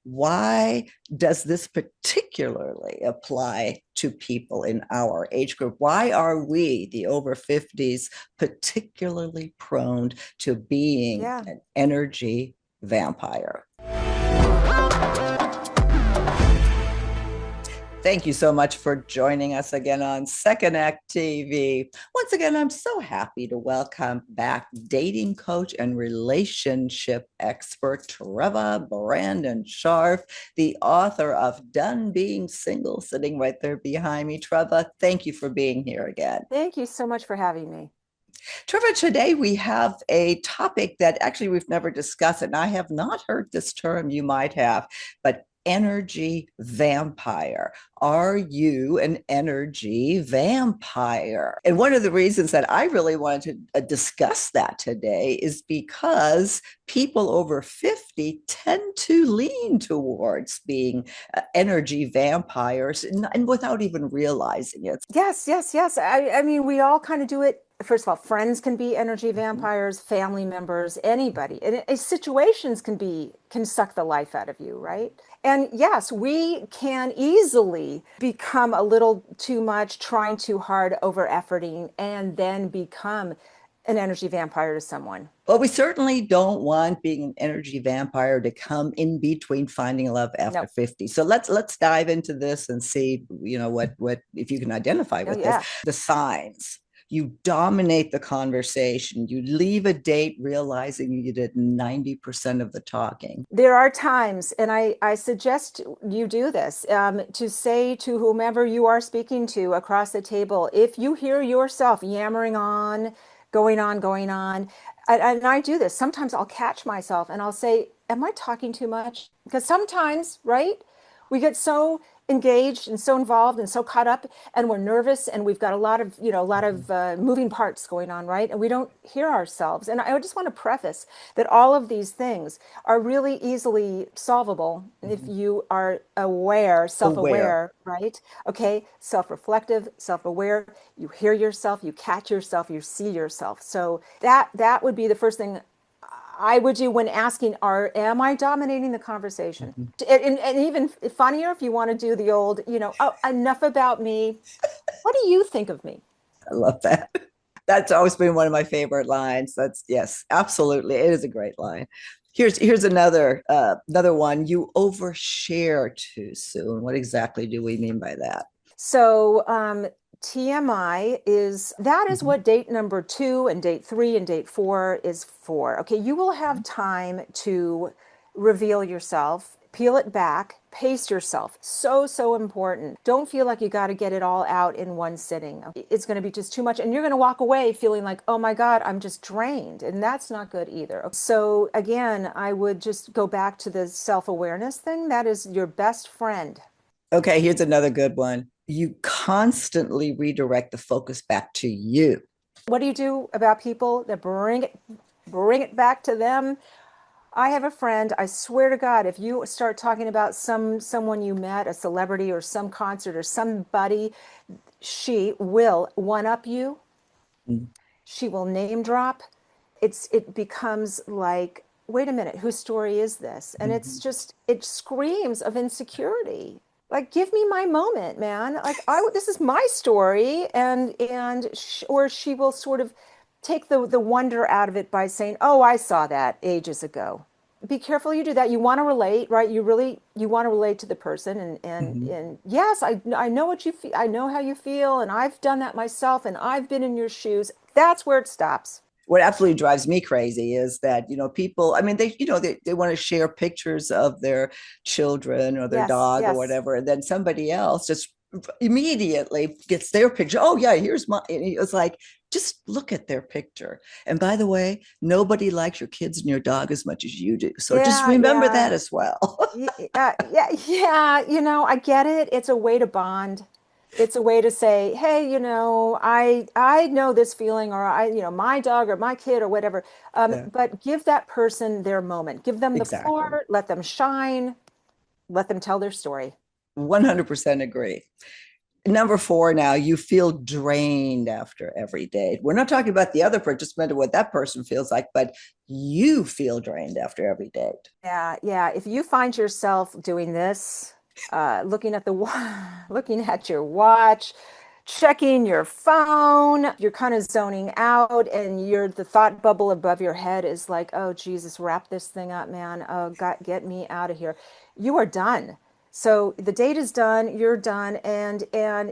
why does this particularly apply to people in our age group? Why are we, the over 50s, particularly prone to being Yeah. an energy vampire? Thank you so much for joining us again on Second Act TV. Once again, I'm so happy to welcome back dating coach and relationship expert Treva Brandon Scharf, the author of Done Being Single, sitting right there behind me. Treva, thank you for being here again. Thank you so much for having me. Trevor, today we have a topic that actually we've never discussed, and I have not heard this term, you might have, but energy vampire. Are you an energy vampire? And one of the reasons that I really wanted to discuss that today is because people over 50 tend to lean towards being energy vampires and without even realizing it. Yes, yes, yes. I mean, we all kind of do it. First of all, friends can be energy Mhm. vampires, family members, anybody. And situations can suck the life out of you, right? And yes, we can easily become a little too much, trying too hard, over efforting, and then become an energy vampire to someone. Well, we certainly don't want being an energy vampire to come in between finding love after No. 50. So let's dive into this and see, what if you can identify Oh, with this, yeah. the signs. You dominate the conversation. You leave a date realizing you did 90% of the talking. There are times, and I suggest you do this, to say to whomever you are speaking to across the table, if you hear yourself yammering on, going on, and I do this, sometimes I'll catch myself and I'll say, am I talking too much? Because sometimes, right, we get so engaged and so involved and so caught up, and we're nervous, and we've got a lot of moving parts going on, right, and we don't hear ourselves. And I just want to preface that all of these things are really easily solvable if Mhm. you are aware, Aware. self-aware, right? Okay, self-reflective, self-aware. You hear yourself, you catch yourself, you see yourself. So that would be the first thing I would do when asking, am I dominating the conversation? Mhm. And even funnier, if you want to do the old, oh, enough about me. What do you think of me? I love that. That's always been one of my favorite lines. That's yes, absolutely. It is a great line. Here's another one. You overshare too soon. What exactly do we mean by that? So TMI that is Mhm. what date number two and date three and date four is for. Okay, you will have time to reveal yourself, peel it back, pace yourself. So, so important. Don't feel like you got to get it all out in one sitting. It's going to be just too much. And you're going to walk away feeling like, oh my God, I'm just drained. And that's not good either. So, again, I would just go back to the self awareness thing. That is your best friend. Okay, here's another good one. You constantly redirect the focus back to you. What do you do about people that bring it back to them? I have a friend, I swear to God, if you start talking about someone you met, a celebrity or some concert or somebody, she will one up you. Mm-hmm. She will name drop. It becomes like, wait a minute, whose story is this? And it's just it screams of insecurity. Like, give me my moment, man. Like, I this is my story, or she will sort of take the wonder out of it by saying, "Oh, I saw that ages ago." Be careful you do that. You want to relate, right? You want to relate to the person, Mm-hmm. and yes, I know what you feel. I know how you feel, and I've done that myself, and I've been in your shoes. That's where it stops. What absolutely drives me crazy is that people, I mean, they want to share pictures of their children or their Yes, dog or yes. whatever, and then somebody else just immediately gets their picture. Oh yeah, here's my, and it's like, just look at their picture. And by the way, nobody likes your kids and your dog as much as you do, so just Yeah, remember yeah. that as well. Yeah, yeah. I get it. It's a way to bond. It's a way to say, hey, I know this feeling, or my dog or my kid or whatever. Yeah, But give that person their moment. Give them the exactly. floor. Let them shine. Let them tell their story. 100% agree. Number four, now you feel drained after every date. We're not talking about the other participant or what that person feels like, but you feel drained after every date. Yeah, yeah. If you find yourself doing this, looking at the looking at your watch, checking your phone, you're kind of zoning out, and the thought bubble above your head is like, "Oh Jesus, wrap this thing up, man. Oh God, get me out of here." You are done. So the date is done. You're done, and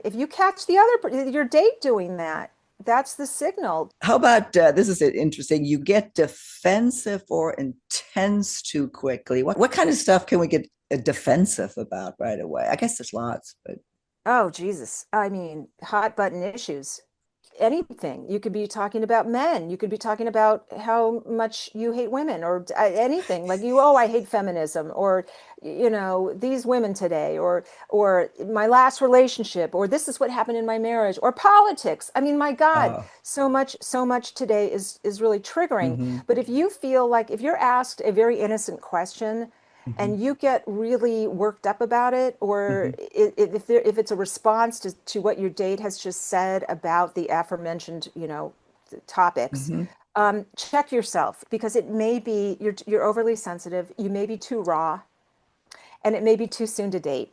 if you catch your date doing that, that's the signal. How about this is interesting. You get defensive or intense too quickly. What kind of stuff can we get defensive about right away? I guess there's lots, but Oh, Jesus. I mean, hot button issues. Anything. You could be talking about men. You could be talking about how much you hate women or anything like oh, I hate feminism or, these women today or my last relationship or this is what happened in my marriage or politics. I mean, my God, oh, so much today is really triggering. mm-hmm, But if you feel like if you're asked a very innocent question, mm-hmm, and you get really worked up about it, or mm-hmm, if it's a response to what your date has just said about the aforementioned, topics, mm-hmm. check yourself because it may be you're overly sensitive, you may be too raw, and it may be too soon to date.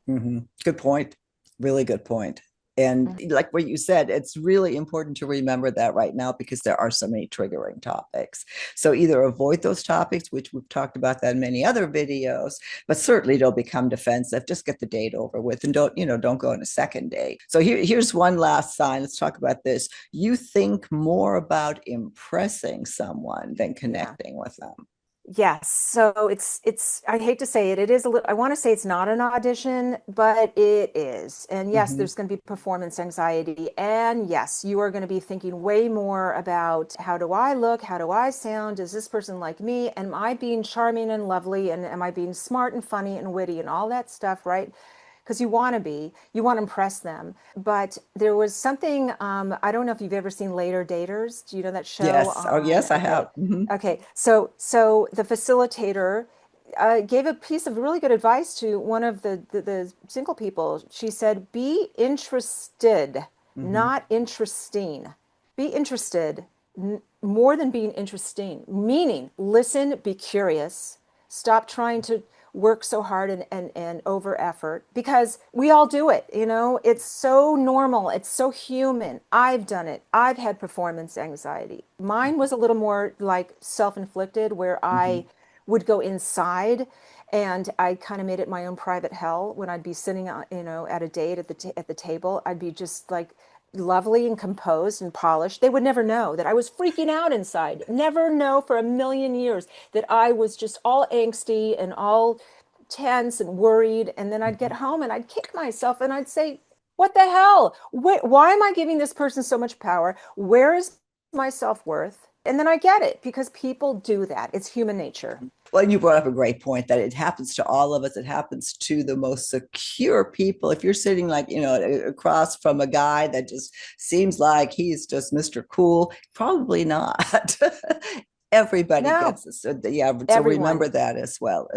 Mm-hmm. Good point. Really good point. And like what you said, it's really important to remember that right now because there are so many triggering topics. So either avoid those topics, which we've talked about that in many other videos, but certainly don't become defensive. Just get the date over with and don't go on a second date. So here's one last sign. Let's talk about this. You think more about impressing someone than Yeah. connecting with them. Yes. So it's I hate to say it, it is a little I want to say it's not an audition, but it is. And yes, Mm-hmm. there's going to be performance anxiety. And yes, you are going to be thinking way more about how do I look? How do I sound? Is this person like me? Am I being charming and lovely? And am I being smart and funny and witty and all that stuff, right? Because you want to impress them. But there was something, I don't know if you've ever seen Later Daters. Do you know that show Yes. Oh, on, yes, I okay. have. Mm-hmm. Okay, so the facilitator gave a piece of really good advice to one of the single people. She said, "Be interested, Mm-hmm. not interesting. Be interested more than being interesting. Meaning, listen, be curious. Stop trying to work so hard and over effort because we all do it. It's so normal. It's so human. I've done it. I've had performance anxiety. Mine was a little more like self-inflicted, where Mm-hmm. I would go inside and I kind of made it my own private hell when I'd be sitting, at a date at the table. I'd be just like lovely and composed and polished. They would never know that I was freaking out inside. Never know for a million years that I was just all angsty and all tense and worried. And then I'd get home and I'd kick myself and I'd say, what the hell? Why am I giving this person so much power? Where is my self-worth? And then I get it because people do that. It's human nature. Well, you brought up a great point that it happens to all of us. It happens to the most secure people. If you're sitting across from a guy that just seems like he's just Mr. Cool, probably not. Everybody No, gets this. So, yeah, so everyone. remember that as well.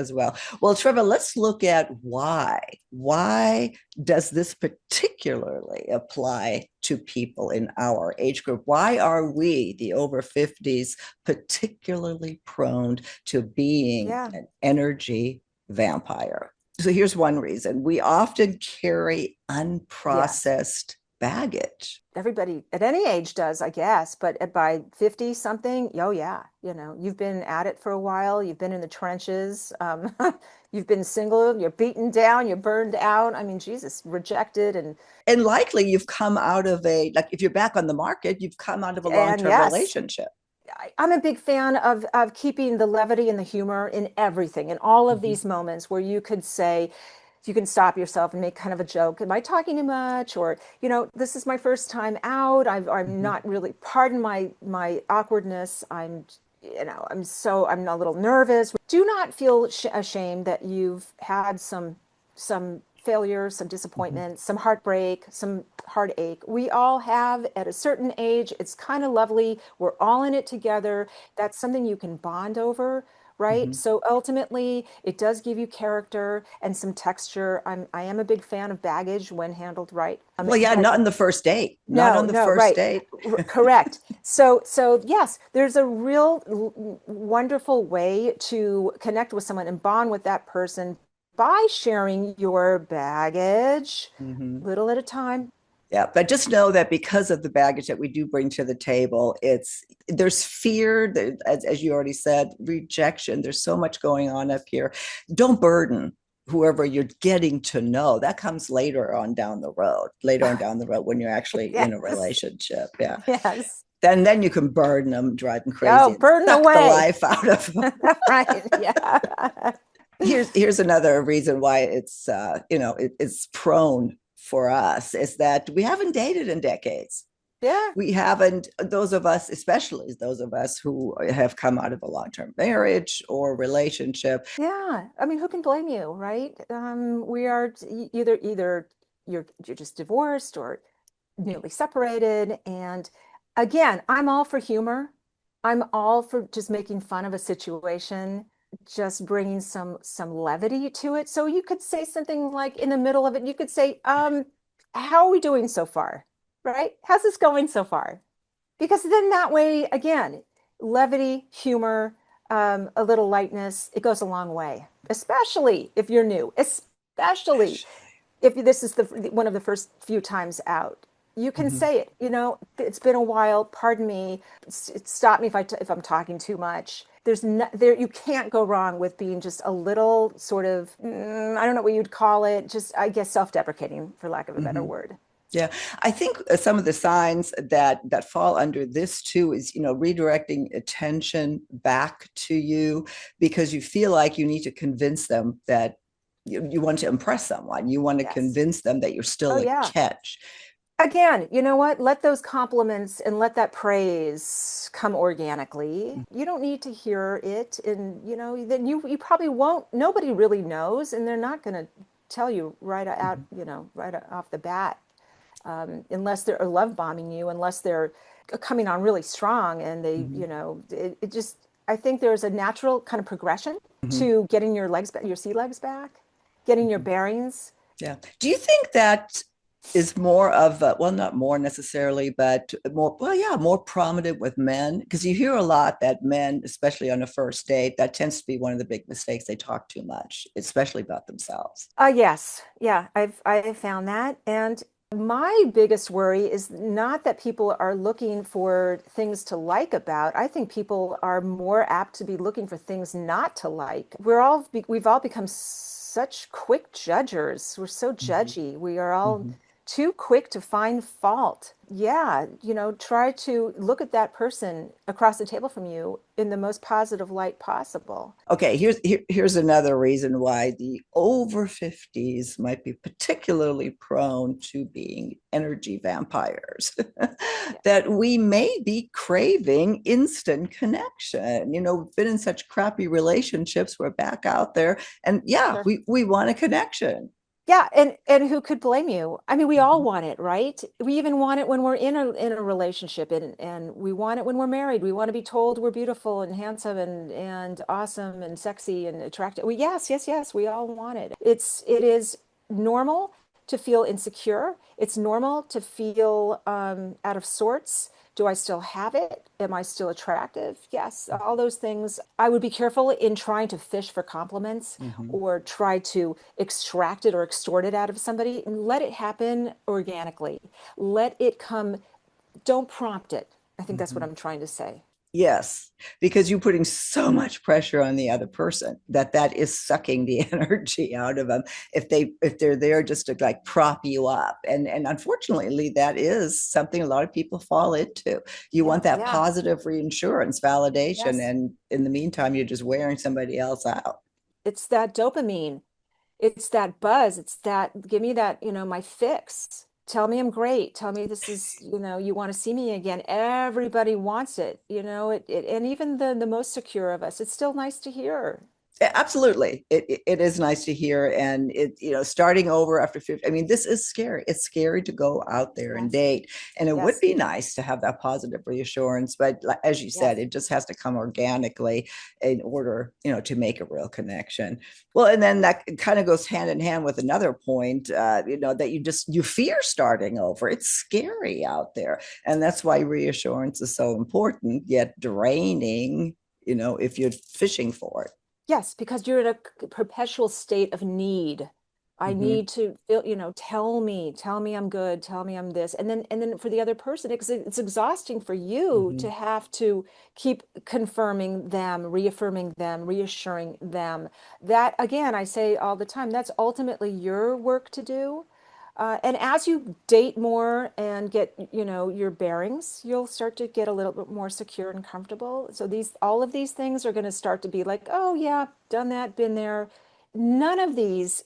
Well, Trevor, let's look at why. Why does this particularly apply to people in our age group? Why are we, the over 50s, particularly prone to being Yeah. an energy vampire? So here's one reason. We often carry Yes. unprocessed baggage. Everybody at any age does, I guess, but by 50 something, oh yeah, you've been at it for a while, you've been in the trenches, you've been single, you're beaten down, you're burned out. I mean, Jesus, rejected And likely you've come out of like if you're back on the market, you've come out of a and long-term yes, relationship. I'm a big fan of keeping the levity and the humor in everything, in all of Mm-hmm, these moments where you could say, you can stop yourself and make kind of a joke. Am I talking too much? Or, this is my first time out. I'm mm-hmm, not really, pardon my awkwardness. I'm a little nervous. Do not feel ashamed that you've had some failure, some mm-hmm. disappointment, some heartbreak, some heartache. We all have at a certain age. It's kind of lovely. We're all in it together. That's something you can bond over. right? Mhm. So ultimately, it does give you character and some texture. I am a big fan of baggage when handled right. Well, yeah, But not on the first date. Not no, on the no, first right. date. Correct. So yes, there's a real wonderful way to connect with someone and bond with that person by sharing your baggage, Mhm. little at a time. Yeah, but just know that because of the baggage that we do bring to the table, there's fear, as you already said, rejection. There's so much going on up here. Don't burden whoever you're getting to know. That comes later on down the road when you're actually in a Yes. relationship. Yeah. Yes. Then you can burden them, drive them Oh, crazy, and burden suck the away. life out of them. Right. Yeah. Here's another reason why it's prone for us is that we haven't dated in decades. Yeah. We haven't, those of us, especially those of us who have come out of a long-term marriage or relationship. Yeah. I mean, who can blame you, right? We are either you're just divorced or newly separated. And again, I'm all for humor. I'm all for just making fun of a situation, just bringing some levity to it. So you could say something like in the middle of it, you could say, how are we doing so far? Right? How's this going so far? Because then that way, again, levity, humor, a little lightness, it goes a long way, especially if you're new, especially if this is the one of the first few times out. You can Mhm. say it, it's been a while, pardon me, stop me if I'm talking too much. There's no, there you can't go wrong with being just a little sort of I don't know what you'd call it, just I guess self-deprecating for lack of a better Mhm. word. Yeah, I think some of the signs that fall under this too is redirecting attention back to you because you feel like you need to convince them that you want to impress someone. You want to Yes. convince them that you're Oh still a yeah. catch. Again, you know what? Let those compliments and let that praise come organically. You don't need to hear it, and then you probably won't. Nobody really knows, and they're not going to tell you right out, Mhm. right off the bat, unless they're love bombing you, unless they're coming on really strong, and they, Mhm. it just. I think there's a natural kind of progression Mhm. to getting your legs back, your sea legs back, getting your Mhm. bearings. Yeah. Do you think that is more of a, well, not more necessarily, but more, well, yeah, more prominent with men? Because you hear a lot that men, especially on a first date, that tends to be one of the big mistakes. They talk too much, especially about themselves. Yes, yeah, I've found that, and my biggest worry is not that people are looking for things to like about. I think people are more apt to be looking for things not to like. We've all become such quick judgers. We're so Mhm. judgy. We are all Mhm. too quick to find fault. Yeah, try to look at that person across the table from you in the most positive light possible. Okay, here's another reason why the over 50s might be particularly prone to being energy vampires. Yeah, That we may be craving instant connection. We've been in such crappy relationships, we're back out there, and yeah, sure. we want a connection. Yeah, and who could blame you? I mean, we all Mhm. want it, right? We even want it when we're in a relationship, and we want it when we're married. We want to be told we're beautiful and handsome and awesome and sexy and attractive. Well, yes, yes, yes, we all want it. It is normal to feel insecure. It's normal to feel out of sorts. Do I still have it? Am I still attractive? Yes, all those things. I would be careful in trying to fish for compliments Mhm. or try to extract it or extort it out of somebody, and let it happen organically. Let it come. Don't prompt it. I think that's what Mhm. I'm trying to say. Yes, because you're putting so much pressure on the other person that is sucking the energy out of them if they're there just to like prop you up. And unfortunately, that is something a lot of people fall into. You Yeah, want that yeah. positive reinsurance validation, Yes. and in the meantime, you're just wearing somebody else out. It's that dopamine. It's that buzz. It's that, give me that, my fix. Tell me I'm great. Tell me this is, you want to see me again. Everybody wants it, and even the most secure of us, it's still nice to hear. Absolutely. It is nice to hear. And starting over after 50, I mean, this is scary. It's scary to go out there and Yes, date. And it would yes, be nice to have that positive reassurance. But as you said, yes. it just has to come organically in order, to make a real connection. Well, and then that kind of goes hand in hand with another point, that you fear starting over. It's scary out there. And that's why reassurance is so important, yet draining, if you're fishing for it. Yes, because you're in a perpetual state of need. I Mm-hmm. need to feel, tell me I'm good, tell me I'm this. And then for the other person, it's exhausting for you Mm-hmm. to have to keep confirming them, reaffirming them, reassuring them. That again, I say all the time, that's ultimately your work to do. And as you date more and get, your bearings, you'll start to get a little bit more secure and comfortable. So all of these things are going to start to be like, oh yeah, done that, been there. None of these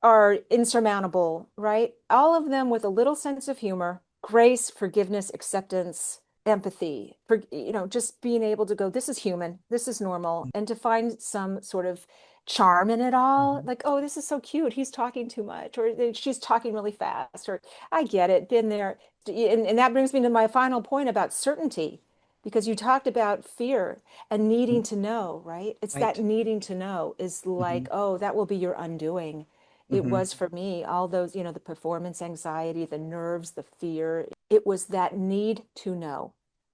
are insurmountable, right? All of them with a little sense of humor, grace, forgiveness, acceptance, empathy, for, just being able to go, this is human, this is normal, and to find some sort of charm in it all. Mm-hmm. Like, oh, this is so cute. He's talking too much, or she's talking really fast, or I get it, been there. And that brings me to my final point about certainty, because you talked about fear and needing to know, right? It's that Right. needing to know is Mm-hmm. like, oh, that will be your undoing. It Mm-hmm. was for me, all those, the performance anxiety, the nerves, the fear. It was that need to know.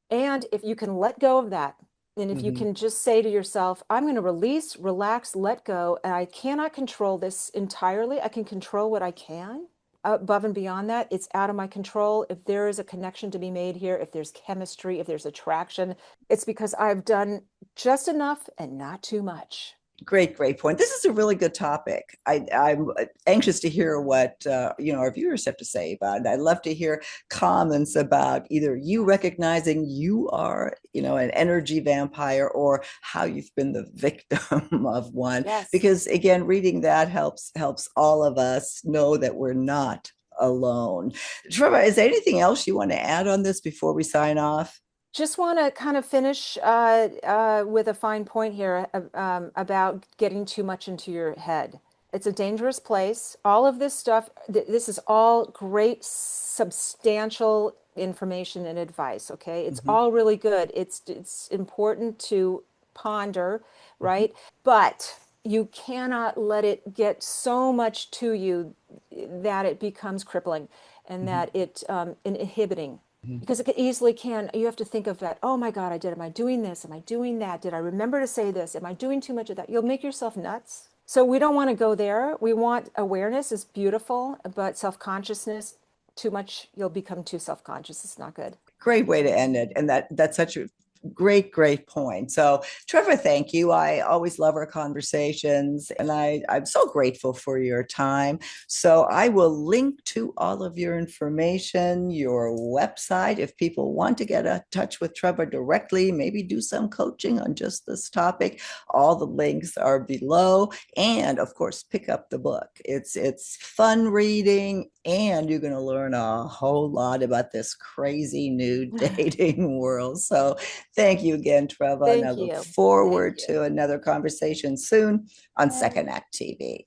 And if you can let go of that, and if you Mm-hmm. can just say to yourself, I'm going to release, relax, let go, and I cannot control this entirely. I can control what I can. Above and beyond that, it's out of my control. If there is a connection to be made here, if there's chemistry, if there's attraction, it's because I've done just enough and not too much. Great point. This is a really good topic. I'm anxious to hear what our viewers have to say about it. I'd love to hear comments about either you recognizing you are, an energy vampire, or how you've been the victim of one. Yes. Because again, reading that helps all of us know that we're not alone. Trevor, is there anything else you want to add on this before we sign off? Just want to kind of finish with a fine point here about getting too much into your head. It's a dangerous place. All of this stuff, this is all great, substantial information and advice, okay? It's Mm-hmm. all really good. It's important to ponder, Mm-hmm. right? But you cannot let it get so much to you that it becomes crippling and Mm-hmm. that it inhibiting, Mm-hmm. because it easily can. You have to think of that. Oh my God, am I doing this? Am I doing that? Did I remember to say this? Am I doing too much of that? You'll make yourself nuts. So we don't want to go there. We want awareness is beautiful, but self-consciousness, too much, you'll become too self-conscious. It's not good. Great way to end it. And that's such a great point. So Trevor, thank you. I always love our conversations, and I'm so grateful for your time. So I will link to all of your information, your website, if people want to get in touch with Trevor directly, maybe do some coaching on just this topic. All the links are below. And of course, pick up the book. It's fun reading, and you're going to learn a whole lot about this crazy new dating world. So thank you again, Treva, and I Thank look you. Thank forward you. to another conversation soon on Yay. Second Act TV.